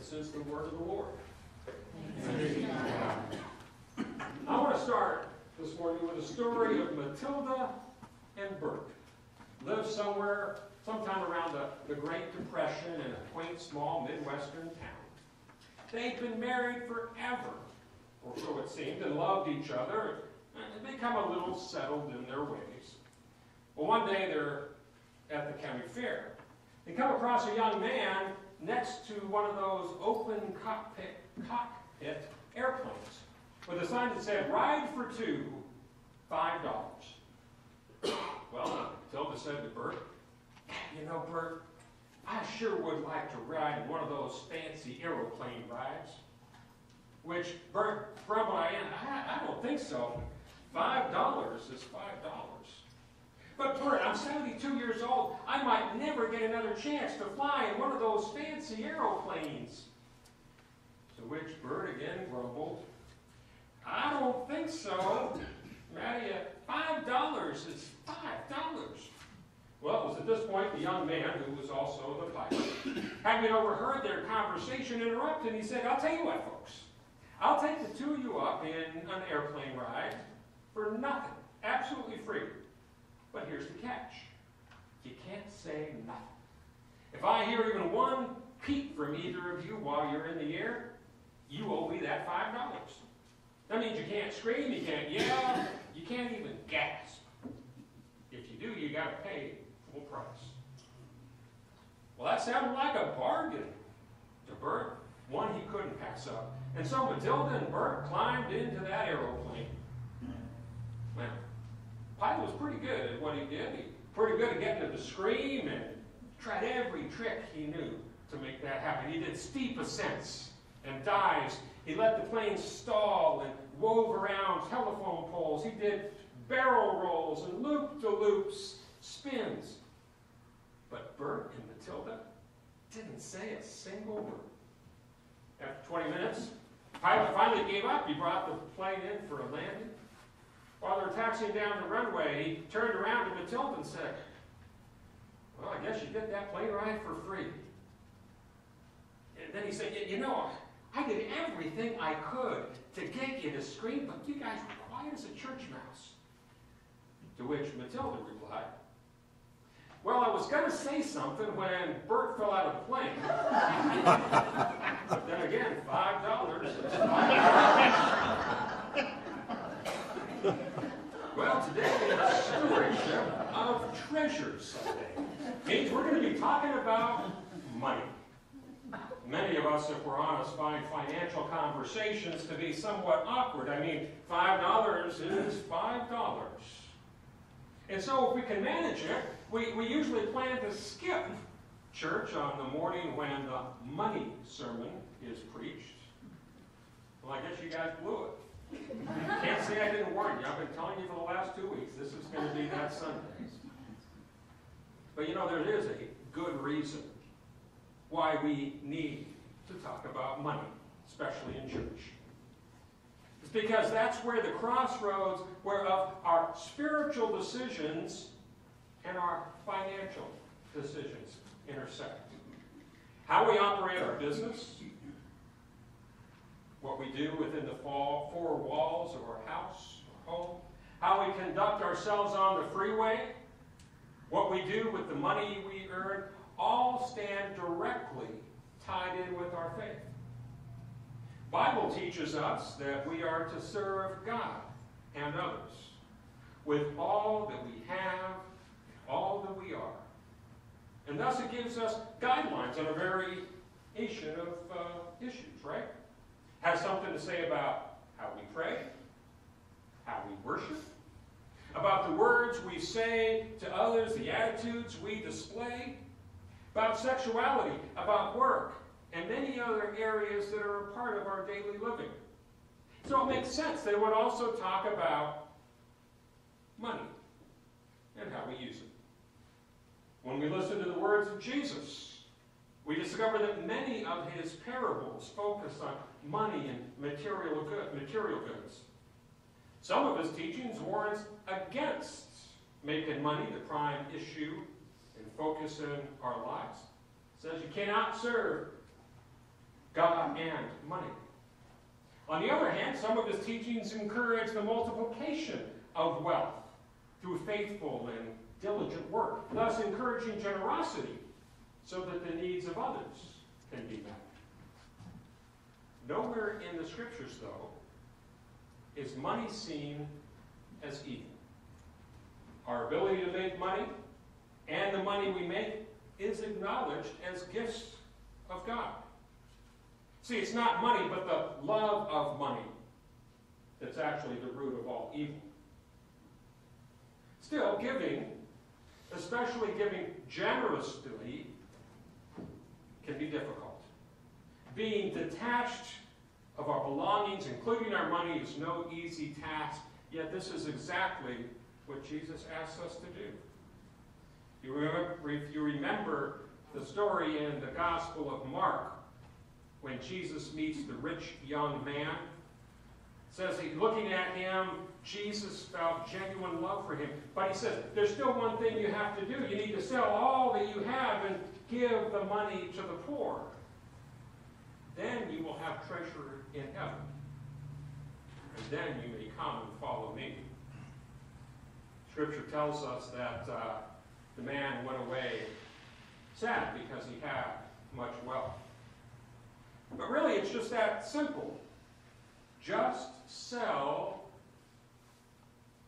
This is the word of the Lord. I want to start this morning with a story of Matilda and Bert. Lived somewhere, sometime around the Great Depression in a quaint, small Midwestern town. They'd been married forever, or so it seemed, and loved each other, and become a little settled in their ways. Well, one day they're at the county fair. They come across a young man next to one of those open cockpit airplanes with a sign that said, "Ride for two, $5." Well, Matilda said to Bert, "You know, Bert, I sure would like to ride one of those fancy aeroplane rides." Which Bert grumbled, I don't think so. $5 is $5. "But Bert, I'm 72 years old. I might never get another chance to fly in one of those fancy aeroplanes." To which Bert again grumbled, "I don't think so. Matty, $5 is $5. Well, it was at this point the young man, who was also the pilot, having overheard their conversation, interrupted, and he said, "I'll tell you what, folks. I'll take the two of you up in an airplane ride for nothing, absolutely free. But here's the catch. You can't say nothing. If I hear even one peep from either of you while you're in the air, you owe me that $5. That means you can't scream, you can't yell, you can't even gasp. If you do, you got to pay full price." Well, that sounded like a bargain to Bert, one he couldn't pass up. And so Matilda and Bert climbed into that aeroplane. Well, the pilot was pretty good at what he did. He was pretty good at getting it to scream and tried every trick he knew to make that happen. He did steep ascents and dives. He let the plane stall and wove around telephone poles. He did barrel rolls and loop-de-loops, spins. But Bert and Matilda didn't say a single word. After 20 minutes, the pilot finally gave up. He brought the plane in for a landing. While they were taxiing down the runway, he turned around to Matilda and said, "Well, I guess you get that plane ride for free." And then he said, "You know, I did everything I could to get you to scream, but you guys were quiet as a church mouse." To which Matilda replied, "Well, I was going to say something when Bert fell out of the plane. But then again, $5 is $5. Well, today is Stewardship of Treasures Sunday. Means we're going to be talking about money. Many of us, if we're honest, find financial conversations to be somewhat awkward. I mean, $5 is $5. And so if we can manage it, we usually plan to skip church on the morning when the money sermon is preached. Well, I guess you guys blew it. Can't say I didn't warn you. I've been telling you for the last 2 weeks, this is going to be that Sunday. But you know, there is a good reason why we need to talk about money, especially in church. It's because that's where the crossroads of our spiritual decisions and our financial decisions intersect. How we operate our business, what we do within the four walls of our house or home, how we conduct ourselves on the freeway, what we do with the money we earn, all stand directly tied in with our faith. The Bible teaches us that we are to serve God and others with all that we have, all that we are. And thus it gives us guidelines on a variation of issues, right? Has something to say about how we pray, how we worship, about the words we say to others, the attitudes we display, about sexuality, about work, and many other areas that are a part of our daily living. So it makes sense they would also talk about money and how we use it. When we listen to the words of Jesus, we discover that many of his parables focus on money and material goods. Some of his teachings warns against making money the prime issue and focus in our lives. It says you cannot serve God and money. On the other hand, some of his teachings encourage the multiplication of wealth through faithful and diligent work, thus encouraging generosity so that the needs of others can be met. Nowhere in the Scriptures, though, is money seen as evil. Our ability to make money and the money we make is acknowledged as gifts of God. See, it's not money, but the love of money that's actually the root of all evil. Still, giving, especially giving generously, can be difficult. Being detached of our belongings, including our money, is no easy task, yet this is exactly what Jesus asks us to do. If you remember the story in the Gospel of Mark, when Jesus meets the rich young man, it says looking at him, Jesus felt genuine love for him. But he says, there's still one thing you have to do. You need to sell all that you have and give the money to the poor. Then you will have treasure in heaven. And then you may come and follow me. Scripture tells us that the man went away sad because he had much wealth. But really, it's just that simple. Just sell.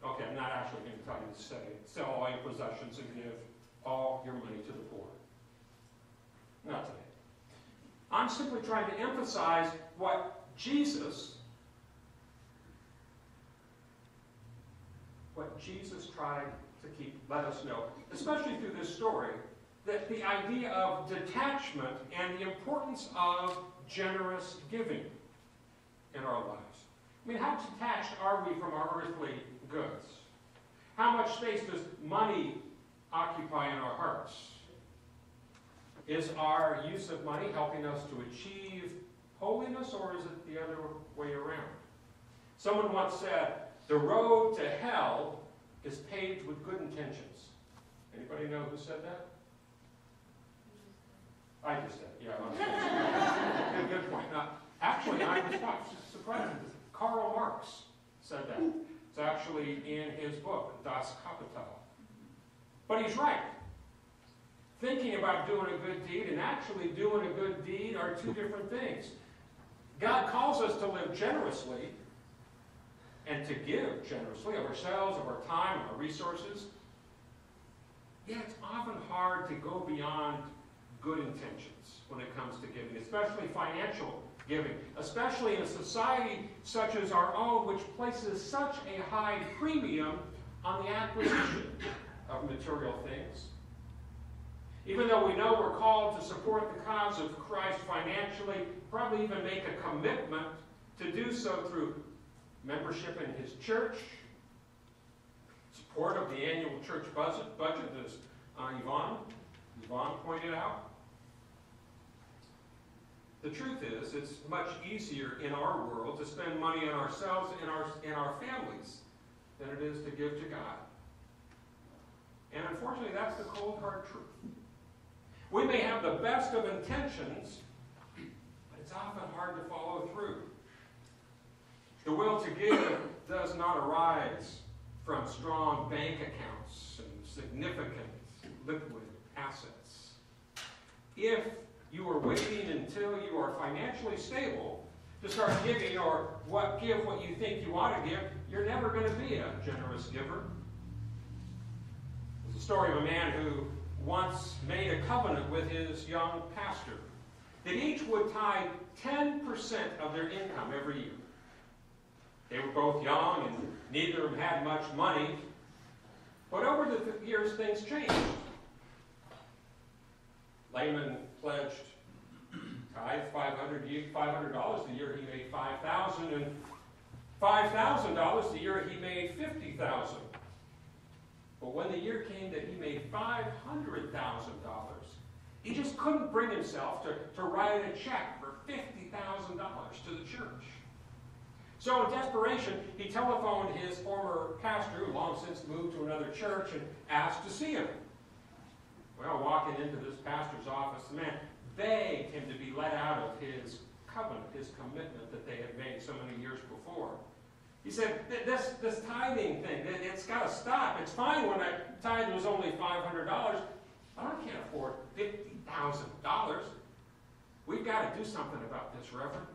Okay, I'm not actually going to tell you to say, sell all your possessions and give all your money to the poor. Not today. I'm simply trying to emphasize what Jesus tried to let us know, especially through this story, that the idea of detachment and the importance of generous giving in our lives. I mean, how detached are we from our earthly goods? How much space does money occupy in our hearts? Is our use of money helping us to achieve holiness, or is it the other way around? Someone once said, the road to hell is paved with good intentions. Anybody know who said that? I just said, yeah. Good point. Now, actually, I was surprised. Karl Marx said that. It's actually in his book, Das Kapital. But he's right. Thinking about doing a good deed and actually doing a good deed are two different things. God calls us to live generously and to give generously of ourselves, of our time, of our resources. Yet it's often hard to go beyond good intentions when it comes to giving, especially financial giving, especially in a society such as our own, which places such a high premium on the acquisition of material things. Even though we know we're called to support the cause of Christ financially, probably even make a commitment to do so through membership in his church, support of the annual church budget as Yvonne pointed out. The truth is, it's much easier in our world to spend money on ourselves and our families than it is to give to God. And unfortunately, that's the cold, hard truth. We may have the best of intentions, but it's often hard to follow through. The will to give does not arise from strong bank accounts and significant liquid assets. If you are waiting until you are financially stable to start giving or give what you think you ought to give, you're never going to be a generous giver. There's a story of a man who once made a covenant with his young pastor that each would tithe 10% of their income every year. They were both young and neither of them had much money. But over the years, things changed. Layman pledged tithe $500 the year he made $5,000, and $5,000 the year he made $50,000. But when the year came that he made $500,000, he just couldn't bring himself to write a check for $50,000 to the church. So in desperation, he telephoned his former pastor, who long since moved to another church, and asked to see him. Well, walking into this pastor's office, the man begged him to be let out of his covenant, his commitment that they had made so many years before. He said, this tithing thing, it's got to stop. It's fine when I tithe was only $500, but I can't afford $50,000. We've got to do something about this, Reverend.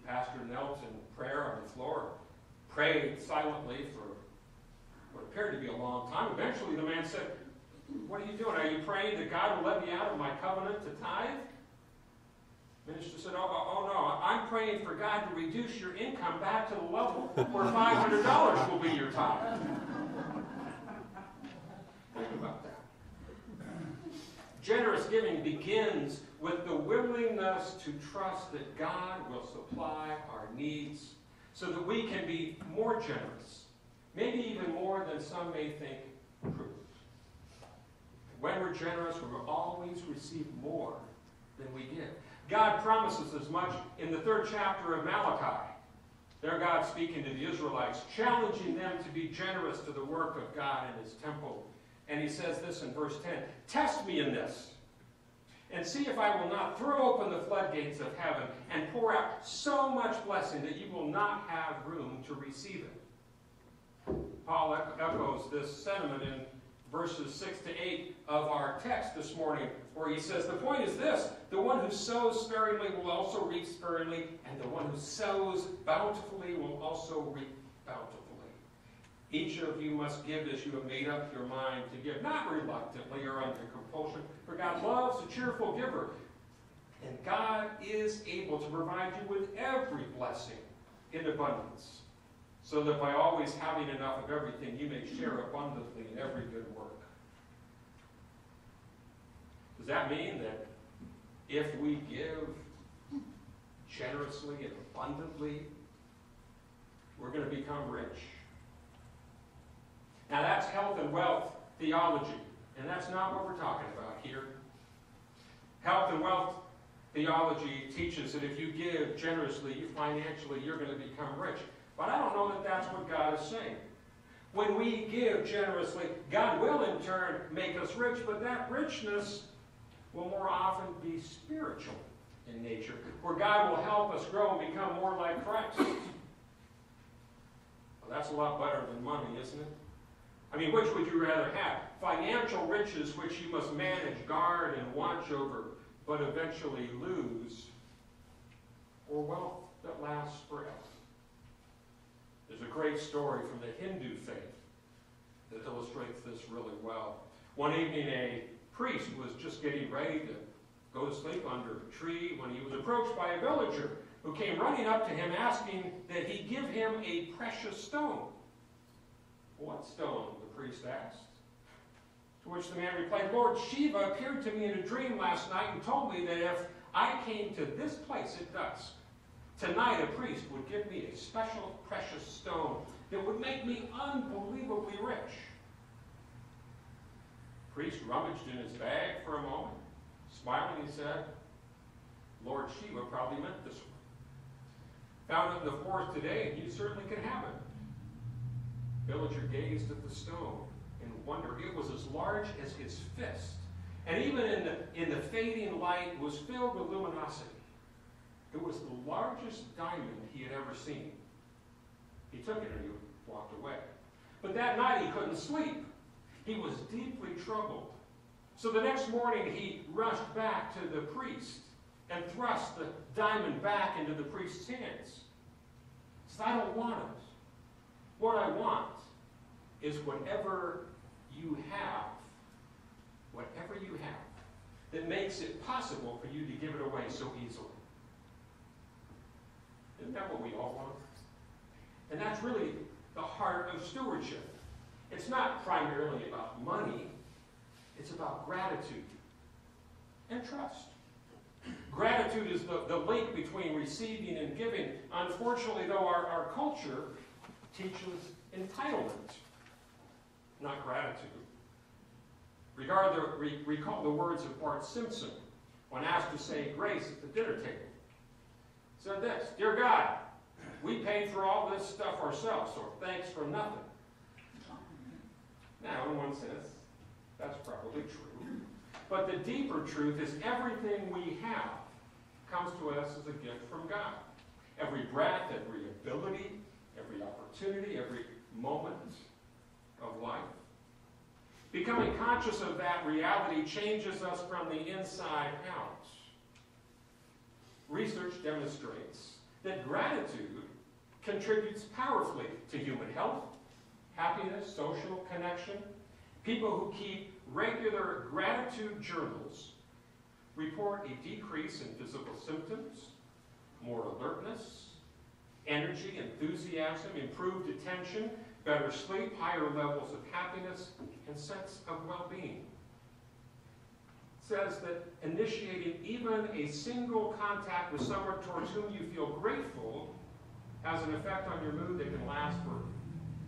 Pastor knelt in prayer on the floor, prayed silently for what appeared to be a long time. Eventually the man said, what are you doing? Are you praying that God will let me out of my covenant to tithe? The minister said, oh no, I'm praying for God to reduce your income back to the level where $500 will be your tithe. Think about that. Generous giving begins with the willingness to trust that God will supply our needs so that we can be more generous, maybe even more than some may think prudent. When we're generous, we will always receive more than we give. God promises as much in the 3rd chapter of Malachi. There God speaking to the Israelites, challenging them to be generous to the work of God in his temple. And he says this in verse 10, test me in this, and see if I will not throw open the floodgates of heaven and pour out so much blessing that you will not have room to receive it. Paul echoes this sentiment in verses 6 to 8 of our text this morning, where he says, the point is this, the one who sows sparingly will also reap sparingly, and the one who sows bountifully will also reap bountifully. Each of you must give as you have made up your mind to give, not reluctantly or under compulsion, for God loves a cheerful giver. And God is able to provide you with every blessing in abundance, so that by always having enough of everything, you may share abundantly in every good work. Does that mean that if we give generously and abundantly, we're going to become rich? Now that's health and wealth theology, and that's not what we're talking about here. Health and wealth theology teaches that if you give generously, financially, you're going to become rich. But I don't know that that's what God is saying. When we give generously, God will in turn make us rich, but that richness will more often be spiritual in nature, where God will help us grow and become more like Christ. Well, that's a lot better than money, isn't it? I mean, which would you rather have? Financial riches which you must manage, guard, and watch over, but eventually lose, or wealth that lasts forever? There's a great story from the Hindu faith that illustrates this really well. One evening, a priest was just getting ready to go to sleep under a tree when he was approached by a villager who came running up to him asking that he give him a precious stone. What stone? The priest asked. To which the man replied, Lord Shiva appeared to me in a dream last night and told me that if I came to this place at dusk, tonight a priest would give me a special precious stone that would make me unbelievably rich. The priest rummaged in his bag for a moment. Smiling, he said, Lord Shiva probably meant this one. Found it in the forest today, and you certainly can have it. The villager gazed at the stone in wonder. It was as large as his fist, and even in the fading light was filled with luminosity. It was the largest diamond he had ever seen. He took it and he walked away. But that night he couldn't sleep. He was deeply troubled. So the next morning he rushed back to the priest and thrust the diamond back into the priest's hands. He said, I don't want it. What I want is whatever you have that makes it possible for you to give it away so easily. Isn't that what we all want? And that's really the heart of stewardship. It's not primarily about money. It's about gratitude and trust. Gratitude is the link between receiving and giving. Unfortunately, though, our culture teaches entitlement, not gratitude. Recall the words of Bart Simpson when asked to say grace at the dinner table. He said this, Dear God, we paid for all this stuff ourselves, so thanks for nothing. Now, in one sense, that's probably true. But the deeper truth is everything we have comes to us as a every breath, every ability, every opportunity, every moment of life. Becoming conscious of that reality changes us from the inside out. Research demonstrates that gratitude contributes powerfully to human health, happiness, social connection. People who keep regular gratitude journals report a decrease in physical symptoms, more alertness, energy, enthusiasm, improved attention, better sleep, higher levels of happiness, and sense of well-being. It says that initiating even a single contact with someone towards whom you feel grateful has an effect on your mood that can last for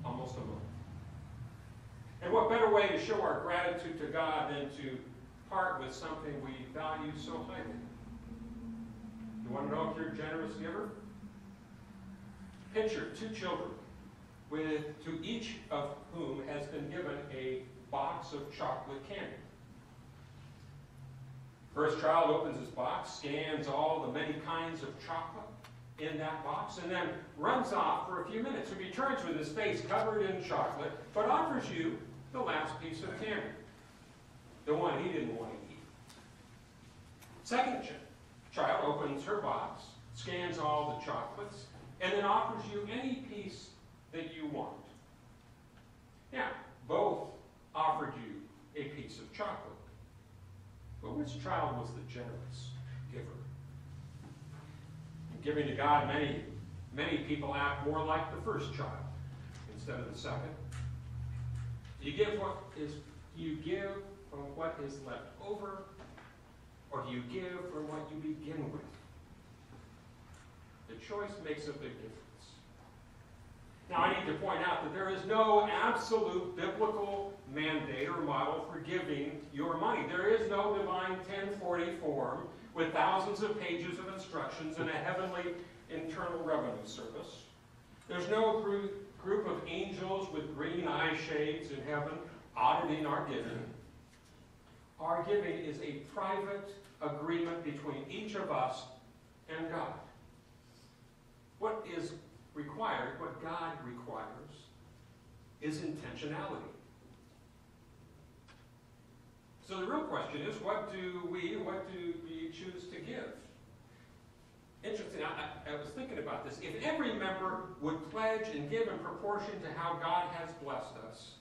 almost a month. And what better way to show our gratitude to God than to part with something we value so highly? You want to know if you're a generous giver? Picture two children, to each of whom has been given a box of chocolate candy. First child opens his box, scans all the many kinds of chocolate in that box, and then runs off for a few minutes. He returns with his face covered in chocolate, but offers you the last piece of candy, the one he didn't want to eat. Second child opens her box, scans all the chocolates, and then offers you any piece that you want. Now, both offered you a piece of chocolate, but which child was the generous giver? In giving to God, many people act more like the first child instead of the second. Do you give from what is left over, or do you give from what you begin with? The choice makes a big difference. Now, I need to point out that there is no absolute biblical mandate or model for giving your money. There is no divine 1040 form with thousands of pages of instructions and a heavenly internal revenue service. There's no group of angels with green eye shades in heaven auditing our giving. Our giving is a private agreement between each of us and God. What is required, what God requires, is intentionality. So the real question is, what do we choose to give? Interesting, I was thinking about this. If every member would pledge and give in proportion to how God has blessed us,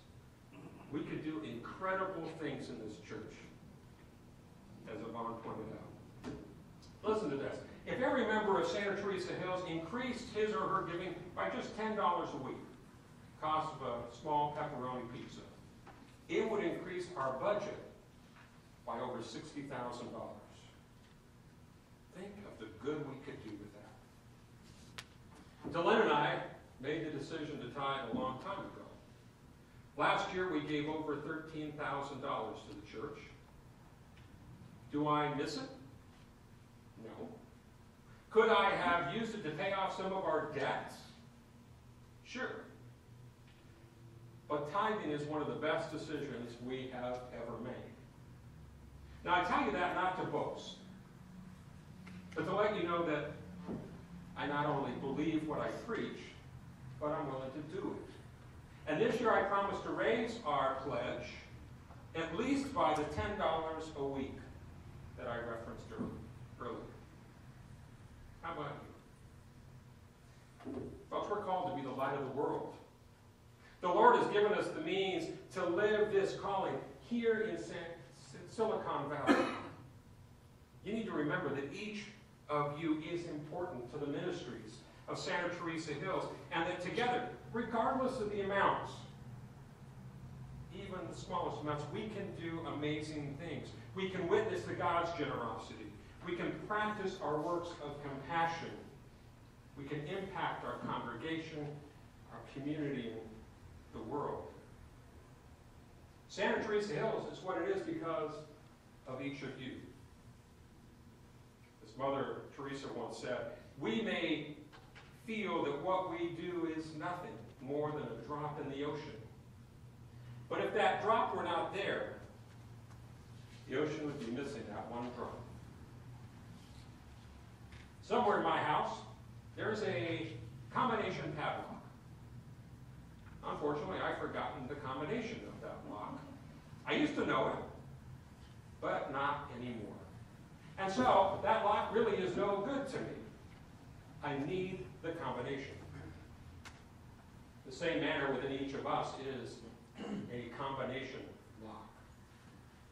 we could do incredible things in this church, as Yvonne pointed out. Listen to this. If every member of Santa Teresa Hills increased his or her giving by just $10 a week, cost of a small pepperoni pizza, it would increase our budget by over $60,000. Think of the good we could do with that. Dylan and I made the decision to tithe a long time ago. Last year we gave over $13,000 to the church. Do I miss it? No. Could I have used it to pay off some of our debts? Sure. But tithing is one of the best decisions we have ever made. Now, I tell you that not to boast, but to let you know that I not only believe what I preach, but I'm willing to do it. And this year I promise to raise our pledge at least by the $10 a week that I referenced earlier. How about you? Folks, we're called to be the light of the world. The Lord has given us the means to live this calling here in Silicon Valley. You need to remember that each of you is important to the ministries of Santa Teresa Hills, and that together, regardless of the amounts, even the smallest amounts, we can do amazing things. We can witness to God's generosity. We can practice our works of compassion. We can impact our congregation, our community, and the world. Santa Teresa Hills is what it is because of each of you. As Mother Teresa once said, we may feel that what we do is nothing more than a drop in the ocean. But if that drop were not there, the ocean would be missing that one drop. Somewhere in my house, there's a combination padlock. Unfortunately, I've forgotten the combination of that lock. I used to know it, but not anymore. And so, that lock really is no good to me. I need the combination. The same manner within each of us is a combination lock.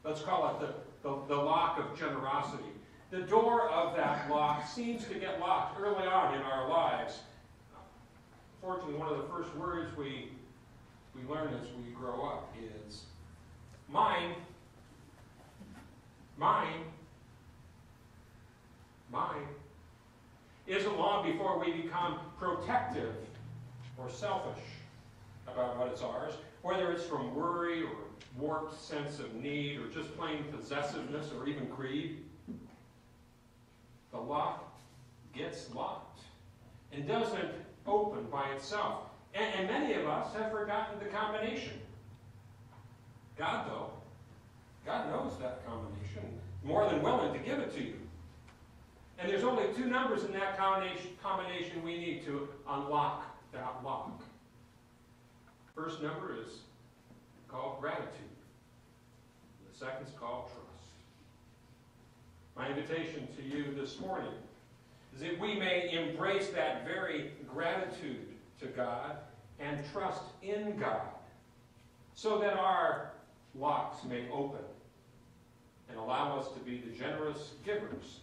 Let's call it the lock of generosity. The door of that lock seems to get locked early on in our lives. Fortunately, one of the first words we learn as we grow up is mine, mine, mine. It isn't long before we become protective or selfish about what is ours, whether it's from worry or warped sense of need or just plain possessiveness or even greed. The lock gets locked and doesn't open by itself. And many of us have forgotten the combination. God, though, God knows that combination, more than willing to give it to you. And there's only two numbers in that combination we need to unlock that lock. First number is called gratitude. The second is called trust. My invitation to you this morning is that we may embrace that very gratitude to God and trust in God so that our locks may open and allow us to be the generous givers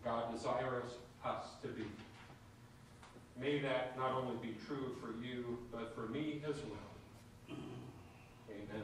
God desires us to be. May that not only be true for you, but for me as well. Amen.